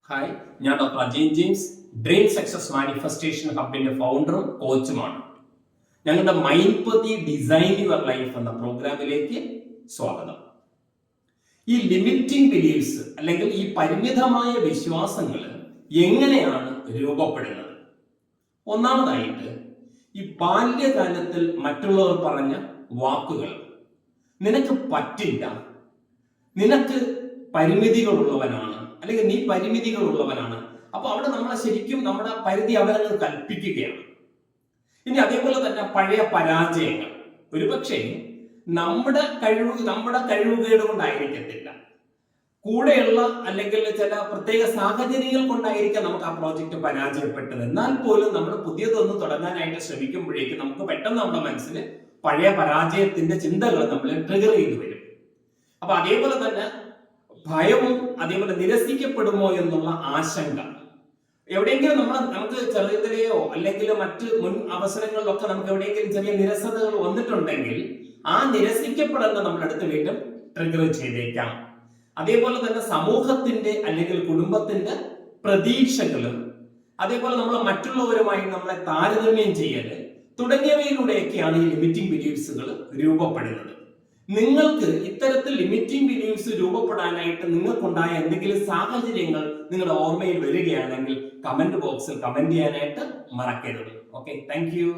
Hi, ഞാൻ doctor Ajay James, dream success manifestation ഹബിന്റെ ഫൗണ്ടറും കോച്ചുമാണ്. ഞങ്ങളുടെ മൈൻപതി ഡിസൈൻ യുവർ ലൈഫ് എന്ന പ്രോഗ്രാമിലേക്ക് സ്വാഗതം. ഈ ലിമിറ്റിംഗ് ബിലീഫ്സ് അല്ലെങ്കിൽ ഈ പരിമിതമായ വിശ്വാസങ്ങൾ എങ്ങനെയാണ് രൂപപ്പെടുന്നത്? ഒന്നാമതായിട്ട്, ഈ ബാല്യകാലത്തിൽ മറ്റുള്ളവർ പറഞ്ഞ വാക്കുകൾ, നിനക്ക് പറ്റില്ല, നിനക്ക് പരിമിതികളുള്ളവനാണ്, അല്ലെങ്കിൽ നീ പരിമിതികളുള്ളവനാണ്. അപ്പൊ അവിടെ നമ്മളെ ശരിക്കും നമ്മുടെ പരിധി അവരങ്ങ് കൽപ്പിക്കുകയാണ്. ഇനി അതേപോലെ തന്നെ പഴയ പരാജയങ്ങൾ, ഒരുപക്ഷെ നമ്മുടെ കഴിവുകേട് കൊണ്ടായിരിക്കത്തില്ല, കൂടെയുള്ള അല്ലെങ്കിൽ ചില പ്രത്യേക സാഹചര്യങ്ങൾ കൊണ്ടായിരിക്കാം നമുക്ക് ആ പ്രോജക്റ്റ് പരാജയപ്പെട്ടത്. എന്നാൽ പോലും നമ്മൾ പുതിയതൊന്ന് തുടങ്ങാനായിട്ട് ശ്രമിക്കുമ്പോഴേക്കും നമുക്ക് പെട്ടെന്ന് നമ്മുടെ മനസ്സിൽ പഴയ പരാജയത്തിന്റെ ചിന്തകൾ നമ്മളെ ട്രിഗർ ചെയ്തു വരും. അപ്പൊ അതേപോലെ തന്നെ ഭയവും, അതേപോലെ നിരസിക്കപ്പെടുമോ എന്നുള്ള ആശങ്ക, എവിടെയെങ്കിലും നമുക്ക് ചെറിയതിലെയോ അല്ലെങ്കിൽ മറ്റ് മുൻ അവസരങ്ങളിലൊക്കെ നമുക്ക് എവിടെയെങ്കിലും ചെറിയ നിരസതകൾ വന്നിട്ടുണ്ടെങ്കിൽ ആ നിരസിക്കപ്പെടുന്ന നമ്മുടെ അടുത്ത് വീണ്ടും ട്രിഗർ ചെയ്തേക്കാം. അതേപോലെ തന്നെ സമൂഹത്തിന്റെ അല്ലെങ്കിൽ കുടുംബത്തിന്റെ പ്രതീക്ഷകളും, അതേപോലെ നമ്മൾ മറ്റുള്ളവരുമായി നമ്മളെ താരതമ്യം ചെയ്യല് തുടങ്ങിയവയിലൂടെയൊക്കെയാണ് ഈ ലിമിറ്റിംഗ് ബിലീഫ്സുകൾ രൂപപ്പെടുന്നത്. നിങ്ങൾക്ക് ഇത്തരത്തിൽ ലിമിറ്റിംഗ് ബിലീഫ്സ് രൂപപ്പെടാനായിട്ട് നിങ്ങൾക്കുണ്ടായ എന്തെങ്കിലും സാഹചര്യങ്ങൾ നിങ്ങളുടെ ഓർമ്മയിൽ വരികയാണെങ്കിൽ കമന്റ് ബോക്സിൽ കമന്റ് ചെയ്യാനായിട്ട് മറക്കരുത്. Okay, thank you.